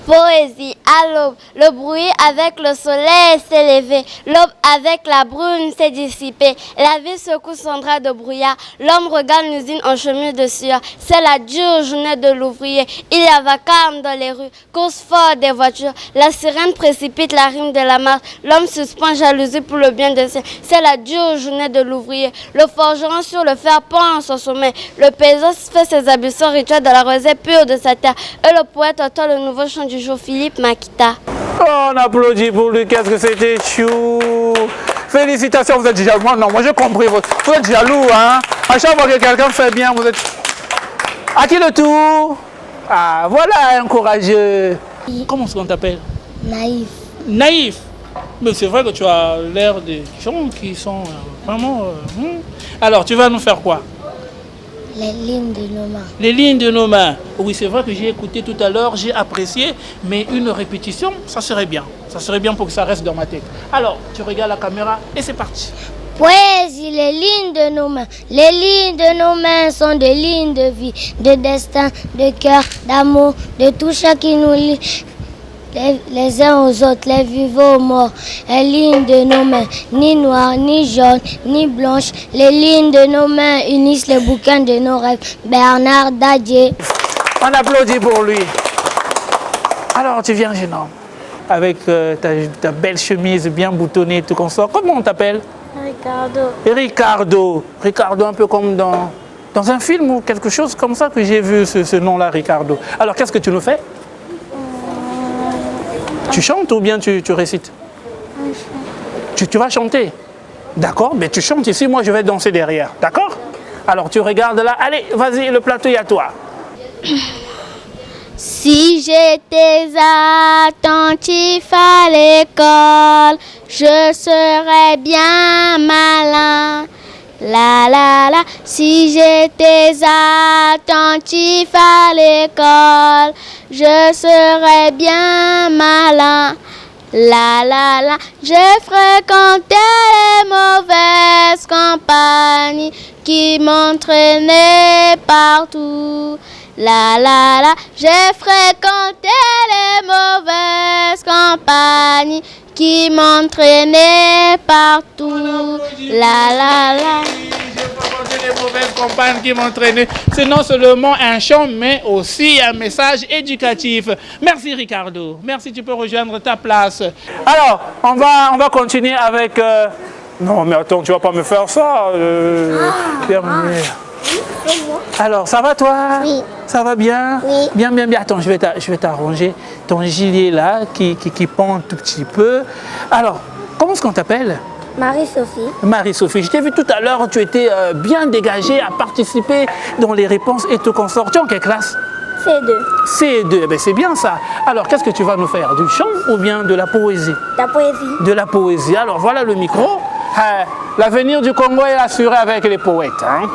Poésie, à l'aube, le bruit avec le soleil s'est levé, l'aube avec la brume s'est dissipée, la vie secoue son drap de brouillard, l'homme regarde l'usine en chemin de sueur, c'est la dure journée de l'ouvrier, il y a vacarme dans les rues, course fort des voitures, la sirène précipite la rime de la marche, l'homme suspend jalousie pour le bien de sien, c'est la dure journée de l'ouvrier, le forgeron sur le fer pend son sommeil, le paysan fait ses ablutions rituelles dans la rosée pure de sa terre, et le poète entend le nouveau chant du jour Philippe Makita. Oh, on applaudit pour lui, qu'est-ce que c'était chou. Félicitations, vous êtes jaloux. Non, moi j'ai compris, vous êtes jaloux, hein. À chaque fois que quelqu'un fait bien, vous êtes... À qui le tour? Ah, voilà un courageux. Comment est-ce qu'on t'appelle? Naïf. Naïf. Mais c'est vrai que tu as l'air des gens qui sont vraiment... Alors, tu vas nous faire quoi? Les lignes de nos mains. Les lignes de nos mains. Oui, c'est vrai que j'ai écouté tout à l'heure, j'ai apprécié, mais une répétition, ça serait bien. Ça serait bien pour que ça reste dans ma tête. Alors, tu regardes la caméra et c'est parti. Poésie, les lignes de nos mains. Les lignes de nos mains sont des lignes de vie, de destin, de cœur, d'amour, de tout ce qui nous lie. les uns aux autres, les vivants aux morts. Les lignes de nos mains, ni noires, ni jaunes, ni blanches. Les lignes de nos mains unissent les bouquins de nos rêves. Bernard Dadier. On applaudit pour lui. Alors, tu viens, jeune homme, avec ta belle chemise bien boutonnée, tout consort. Comment on t'appelle? Ricardo. Ricardo, un peu comme dans un film ou quelque chose comme ça que j'ai vu ce nom-là, Ricardo. Alors, qu'est-ce que tu nous fais? Tu chantes ou bien tu récites? Tu vas chanter. D'accord, mais tu chantes ici, moi je vais danser derrière. D'accord? Alors, tu regardes là. Allez, vas-y, le plateau est à toi. Si j'étais attentif à l'école, je serais bien malin. La la la. Si j'étais attentif à l'école, je serais bien malin. La la la. Je fréquentais les mauvaises compagnies qui m'entraînaient partout. La la la, j'ai fréquenté les mauvaises compagnies qui m'entraînaient partout. La la la. J'ai fréquenté les mauvaises compagnies qui m'entraînaient. C'est non seulement un chant, mais aussi un message éducatif. Merci Ricardo. Merci, tu peux rejoindre ta place. Alors, on va continuer avec... Non, mais attends, tu vas pas me faire ça. Alors, ça va toi? Oui. Ça va bien? Oui. Bien, bien, bien. Attends, je vais t'arranger ton gilet là qui pend un tout petit peu. Alors, comment est-ce qu'on t'appelle? Marie-Sophie. Marie-Sophie, je t'ai vu tout à l'heure, tu étais bien dégagée à participer dans les réponses et tout consort. Tu es en quelle classe? C2. C2, ben c'est bien ça. Alors, qu'est-ce que tu vas nous faire? Du chant ou bien de la poésie? La poésie. De la poésie. Alors, voilà le micro. L'avenir du Congo est assuré avec les poètes. Hein?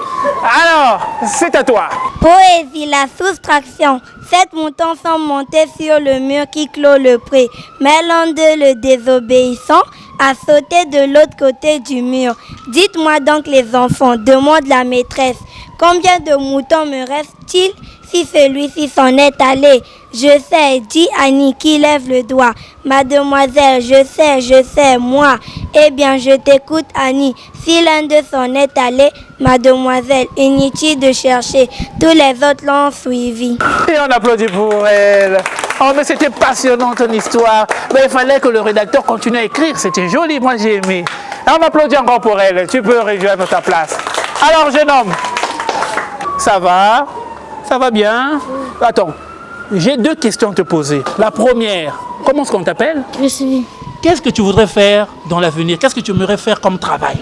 Alors, c'est à toi. Poésie, la soustraction. 7 moutons sont montés sur le mur qui clôt le pré. Mais l'un d'eux, le désobéissant, a sauté de l'autre côté du mur. Dites-moi donc les enfants, demande la maîtresse, combien de moutons me reste-t-il si celui-ci s'en est allé? Je sais, dit Annie qui lève le doigt. Mademoiselle, je sais, moi. Eh bien, je t'écoute, Annie. Si l'un d'eux s'en est allé, mademoiselle, inutile de chercher. Tous les autres l'ont suivi. Et on applaudit pour elle. Oh, mais c'était passionnant ton histoire. Mais il fallait que le rédacteur continue à écrire. C'était joli, moi j'ai aimé. Et on applaudit encore pour elle. Tu peux rejoindre ta place. Alors, jeune homme, ça va? Ça va bien? Attends, j'ai 2 questions à te poser. La première, comment est-ce qu'on t'appelle? Je suis Qu'est-ce que tu voudrais faire dans l'avenir? Qu'est-ce que tu aimerais faire comme travail?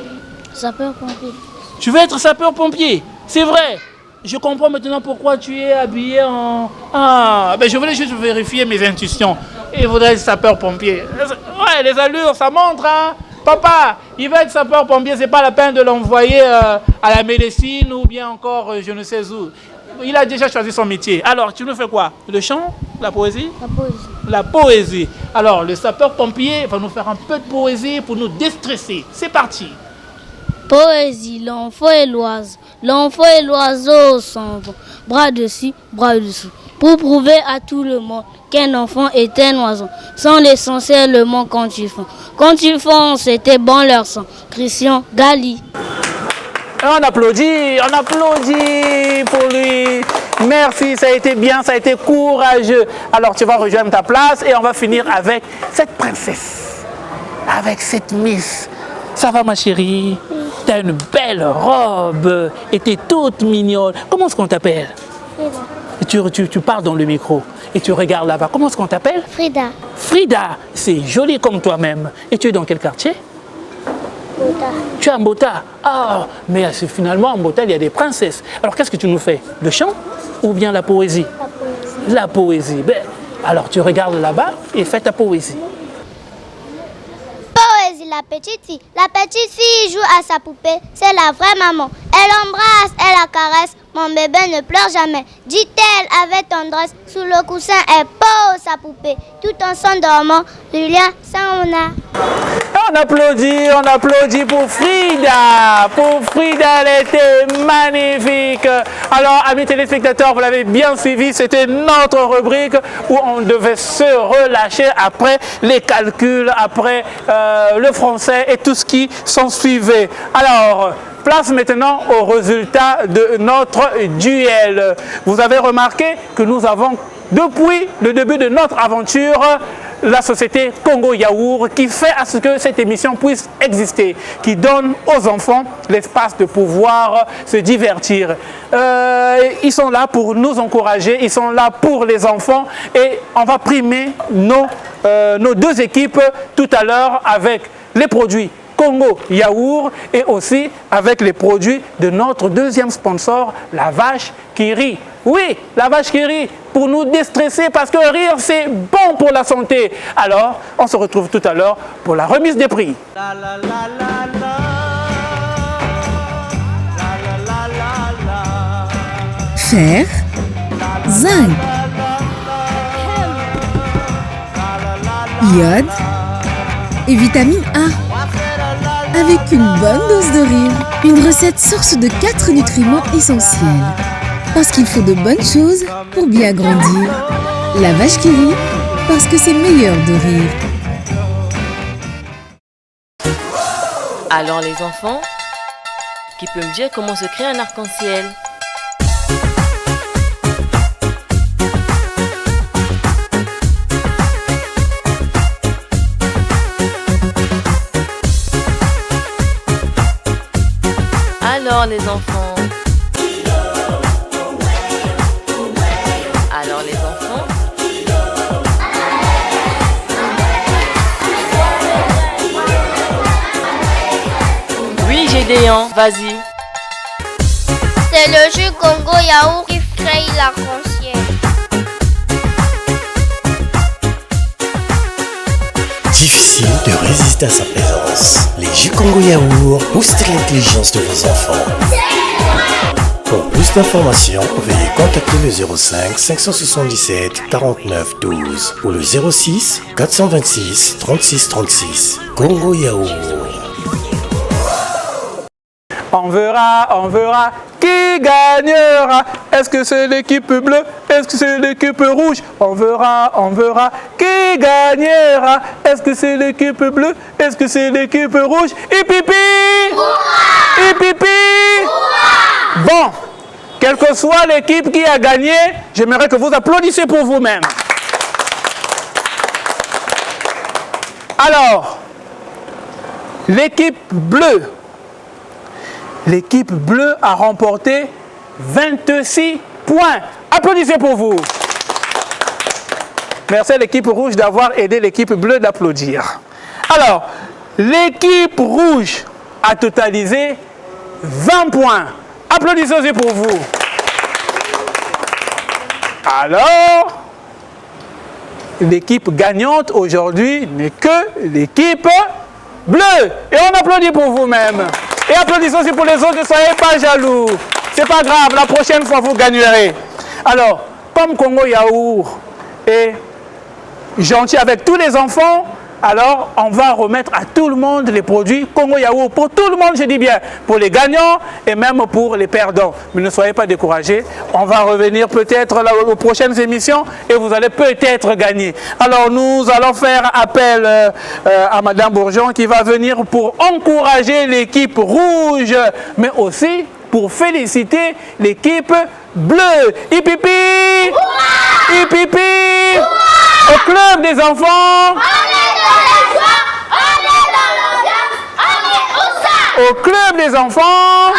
sapeur-pompier. Tu veux être sapeur-pompier? C'est vrai. Je comprends maintenant pourquoi tu es habillé en... Ah, ben je voulais juste vérifier mes intuitions. Il faudrait être sapeur-pompier. Ouais, les allures, ça montre, hein. Papa, il va être sapeur-pompier, c'est pas la peine de l'envoyer à la médecine ou bien encore je ne sais où. Il a déjà choisi son métier. Alors, tu nous fais quoi? Le chant? La poésie? La poésie. La poésie. Alors, le sapeur-pompier va nous faire un peu de poésie pour nous déstresser. C'est parti. Poésie, l'enfant et l'oiseau. L'enfant et l'oiseau s'en vont, bras dessus, bras dessous, pour prouver à tout le monde qu'un enfant est un oiseau, sans l'essentiellement quand ils font. Quand ils font, c'était bon leur sang. Christian Gali. On applaudit pour lui. Merci, ça a été bien, ça a été courageux. Alors tu vas rejoindre ta place et on va finir avec cette princesse, avec cette miss. Ça va ma chérie? T'as une belle robe et t'es toute mignonne. Comment est-ce qu'on t'appelle? Frida. Tu parles dans le micro et tu regardes là-bas. Comment est-ce qu'on t'appelle? Frida. Frida, c'est joli comme toi-même. Et tu es dans quel quartier? Bota. Tu es à Mbota. Ah, mais finalement, à Mbota, il y a des princesses. Alors, qu'est-ce que tu nous fais? Le chant ou bien la poésie? La poésie. La poésie. Ben, alors, tu regardes là-bas et fais ta poésie. Poésie, la petite fille. La petite fille joue à sa poupée. C'est la vraie maman. Elle l'embrasse, elle la caresse mon bébé ne pleure jamais, dit-elle avec tendresse. Sous le coussin, elle pose sa poupée. Tout en s'endormant, Julien s'en a. On applaudit pour Frida. Pour Frida, elle était magnifique. Alors, amis téléspectateurs, vous l'avez bien suivi, c'était notre rubrique où on devait se relâcher après les calculs, après le français et tout ce qui s'en suivait. Alors, place maintenant au résultat de notre duel. Vous avez remarqué que nous avons, depuis le début de notre aventure, la société Congo Yaourt qui fait à ce que cette émission puisse exister, qui donne aux enfants l'espace de pouvoir se divertir. Ils sont là pour nous encourager, ils sont là pour les enfants et on va primer nos deux équipes tout à l'heure avec les produits Congo Yaourt et aussi avec les produits de notre deuxième sponsor, la vache qui rit. Oui, la vache qui rit pour nous déstresser parce que rire c'est bon pour la santé. Alors, on se retrouve tout à l'heure pour la remise des prix. Fer, zinc, iode et vitamine A. Avec une bonne dose de rire, une recette source de 4 nutriments essentiels. Parce qu'il faut de bonnes choses pour bien grandir. La vache qui rit, parce que c'est meilleur de rire. Alors les enfants, qui peut me dire comment se crée un arc-en-ciel? Alors les enfants. Alors les enfants. Oui Gédéon, vas-y. C'est le jus Congo Yaourt qui crée l'arc-en-ciel. Difficile de résister à sa présence. Les jus Congo Yaourt boostent l'intelligence de vos enfants. Pour plus d'informations, veuillez contacter le 05 577 49 12 ou le 06 426 36 36. Congo Yaourt. On verra qui gagnera. Est-ce que c'est l'équipe bleue? Est-ce que c'est l'équipe rouge? On verra qui gagnera. Est-ce que c'est l'équipe bleue? Est-ce que c'est l'équipe rouge? Hipipi! Hipipi! Bon, quelle que soit l'équipe qui a gagné, j'aimerais que vous applaudissiez pour vous-même. Alors, l'équipe bleue. L'équipe bleue a remporté 26 points. Applaudissez pour vous. Merci à l'équipe rouge d'avoir aidé l'équipe bleue d'applaudir. Alors, l'équipe rouge a totalisé 20 points. Applaudissez aussi pour vous. Alors, l'équipe gagnante aujourd'hui n'est que l'équipe bleue. Et on applaudit pour vous-même. Et applaudissons aussi pour les autres, ne soyez pas jaloux. C'est pas grave, la prochaine fois vous gagnerez. Alors, comme Congo Yaourt est gentil avec tous les enfants, alors on va remettre à tout le monde les produits Congo Yaourt. Pour tout le monde, je dis bien, pour les gagnants et même pour les perdants. Mais ne soyez pas découragés, on va revenir peut-être aux prochaines émissions et vous allez peut-être gagner. Alors nous allons faire appel à Madame Bourgeon qui va venir pour encourager l'équipe rouge, mais aussi pour féliciter l'équipe bleue. Hipipi! Hipipi! Au club des enfants! Au club des enfants.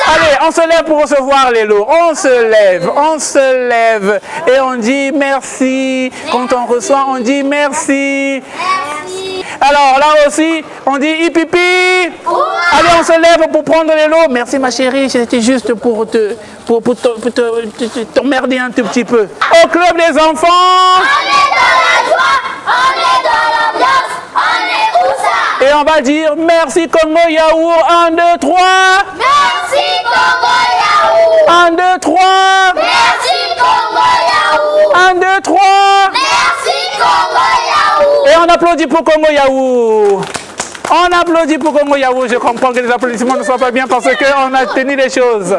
Allez, on se lève pour recevoir les lots. On se lève et on dit merci. Quand on reçoit, on dit merci. Alors là aussi, on dit hipipi. Allez, on se lève pour prendre les lots. Merci ma chérie, c'était juste pour t'emmerder un tout petit peu. Au club des enfants. On est dans la joie, on est dans l'ambiance, on est où ça? Et Et on va dire merci Congo Yaourt. 1, 2, 3. Merci Congo Yaourt. 1, 2, 3. Merci Congo Yaourt. 1, 2, 3. Merci Congo Yaourt. Et on applaudit pour Congo Yaourt. On applaudit pour Congo Yaourt. Je comprends que les applaudissements ne soient pas bien parce qu'on a tenu les choses.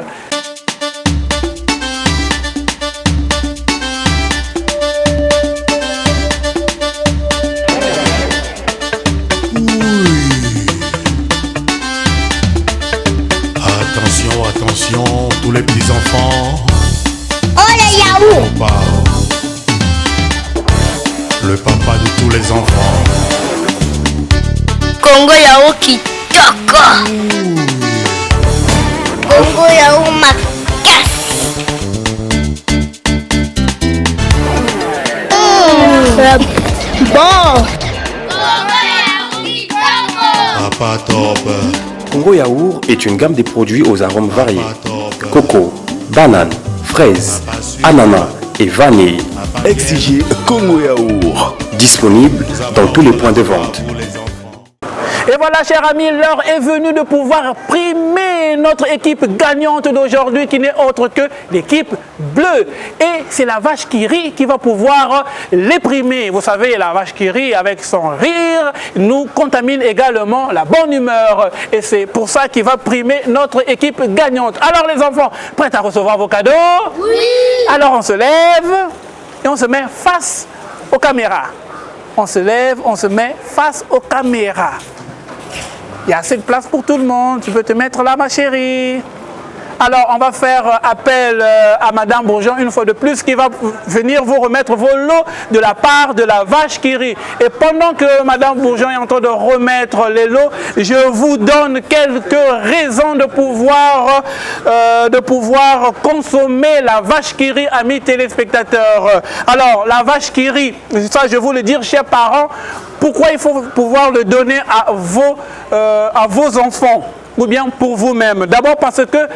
Attention, attention, tous les petits enfants. Oh les yaourts. Papa. Le papa de tous les enfants. Congo Yaourt qui toque. Congo Yaourt ma casse. Bon. Congo Yaourt qui toque. Papa top. Congo Yaourt est une gamme de produits aux arômes variés. Coco, banane, fraise, ananas et vanille. Exigez Congo Yaourt. Disponible dans tous les points de vente. Et voilà, chers amis, l'heure est venue de pouvoir primer notre équipe gagnante d'aujourd'hui qui n'est autre que l'équipe bleue. Et c'est la vache qui rit qui va pouvoir les primer. Vous savez, la vache qui rit avec son rire nous contamine également la bonne humeur. Et c'est pour ça qu'il va primer notre équipe gagnante. Alors les enfants, prêts à recevoir vos cadeaux? Oui. Alors on se lève et on se met face aux caméras. On se lève, on se met face aux caméras. Il y a assez de place pour tout le monde. Tu peux te mettre là, ma chérie. Alors, on va faire appel à Madame Bourgeon une fois de plus qui va venir vous remettre vos lots de la part de la vache qui rit. Et pendant que Madame Bourgeon est en train de remettre les lots, je vous donne quelques raisons de pouvoir consommer la vache qui rit, amis téléspectateurs. Alors, la vache qui rit, ça je vous le dire, chers parents, pourquoi il faut pouvoir le donner à vos enfants ou bien pour vous-même. D'abord parce que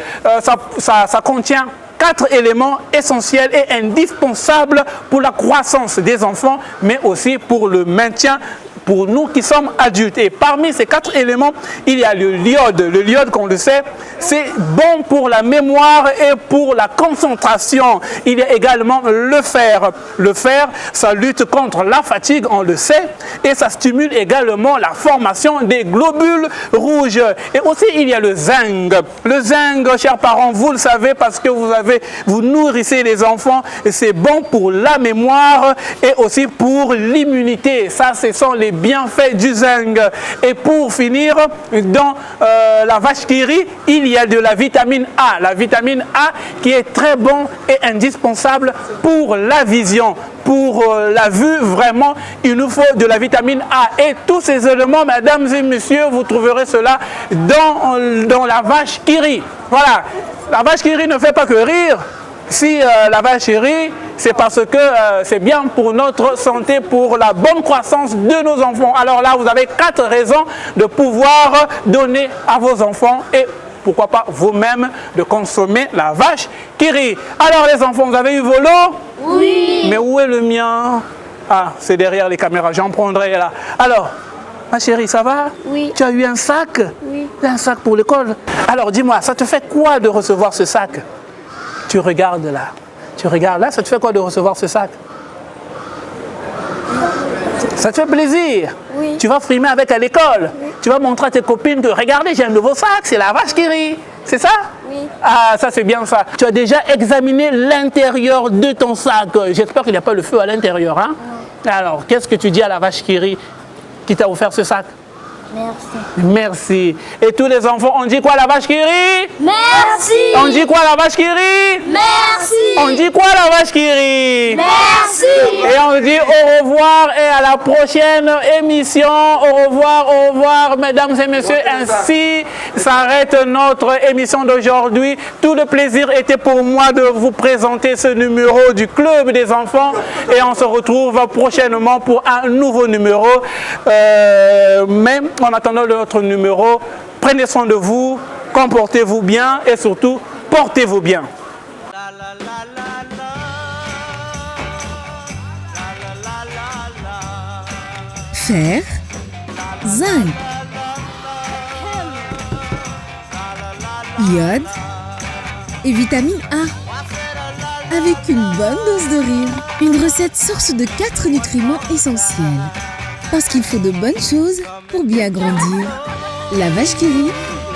ça contient 4 éléments essentiels et indispensables pour la croissance des enfants, mais aussi pour le maintien pour nous qui sommes adultes. Et parmi ces 4 éléments, il y a le l'iode. Le l'iode, comme on le sait, c'est bon pour la mémoire et pour la concentration. Il y a également le fer. Le fer, ça lutte contre la fatigue, on le sait, et ça stimule également la formation des globules rouges. Et aussi, il y a le zinc. Le zinc, chers parents, vous le savez parce que vous nourrissez les enfants, et c'est bon pour la mémoire et aussi pour l'immunité. Ça, ce sont les bienfaits du zinc. Et pour finir, dans la vache qui rit, il y a de la vitamine A. La vitamine A qui est très bon et indispensable pour la vision. Pour la vue, vraiment, il nous faut de la vitamine A. Et tous ces éléments, mesdames et messieurs, vous trouverez cela dans la vache qui rit. Voilà, la vache qui rit ne fait pas que rire. Si la vache rit, c'est parce que c'est bien pour notre santé, pour la bonne croissance de nos enfants. Alors là, vous avez 4 raisons de pouvoir donner à vos enfants et pourquoi pas vous-même de consommer la vache qui rit. Alors les enfants, vous avez eu vos lots? Oui. Mais où est le mien? Ah, c'est derrière les caméras, j'en prendrai là. Alors, ma chérie, ça va? Oui. Tu as eu un sac? Oui. Un sac pour l'école? Alors dis-moi, ça te fait quoi de recevoir ce sac? Tu regardes là. Tu regardes là, ça te fait quoi de recevoir ce sac? Ça te fait plaisir? Oui. Tu vas frimer avec à l'école? Oui. Tu vas montrer à tes copines que regardez, j'ai un nouveau sac, c'est la vache qui rit. C'est ça? Oui. Ah, ça c'est bien ça. Tu as déjà examiné l'intérieur de ton sac. J'espère qu'il n'y a pas le feu à l'intérieur. Hein? Alors, qu'est-ce que tu dis à la vache qui rit qui t'a offert ce sac? Merci. Merci. Et tous les enfants, on dit quoi la vache qui rit? Merci. On dit quoi la vache qui rit? Merci. On dit quoi la vache qui rit? Merci. Et on dit au revoir et à la prochaine émission. Au revoir, mesdames et messieurs. Ainsi s'arrête notre émission d'aujourd'hui. Tout le plaisir était pour moi de vous présenter ce numéro du Club des enfants. Et on se retrouve prochainement pour un nouveau numéro. Même en attendant notre numéro, prenez soin de vous, comportez-vous bien et surtout, portez-vous bien. Fer, zinc, iode et vitamine A. Avec une bonne dose de rire. Une recette source de 4 nutriments essentiels. Parce qu'il faut de bonnes choses pour bien grandir. La vache qui rit,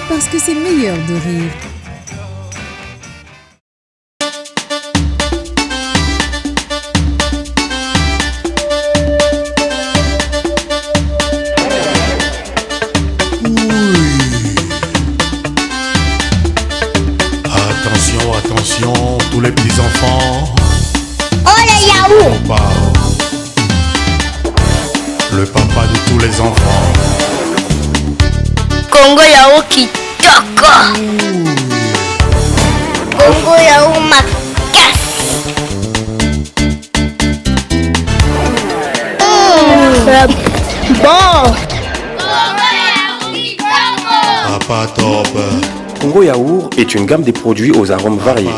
parce que c'est meilleur de rire. Attention, attention, tous les petits enfants. Oh les yaourts. Papa. Le papa de tous les enfants. Congo yaourt qui choco. Congo yaourt ma casse. Bon. Papa top. Congo Yaourt est une gamme de produits aux arômes variés.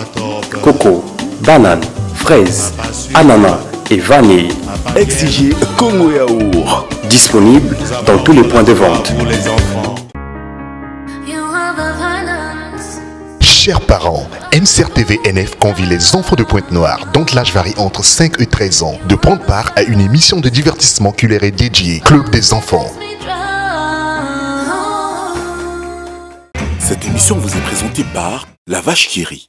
Coco, banane, fraise, ananas et vanille. Exigez Congo Yaourt. Disponible dans tous les points de vente. Pour les enfants. Chers parents, MCRTV NF convie les enfants de Pointe-Noire, dont l'âge varie entre 5 et 13 ans, de prendre part à une émission de divertissement culturel dédiée, Club des enfants. Cette émission vous est présentée par La Vache qui rit.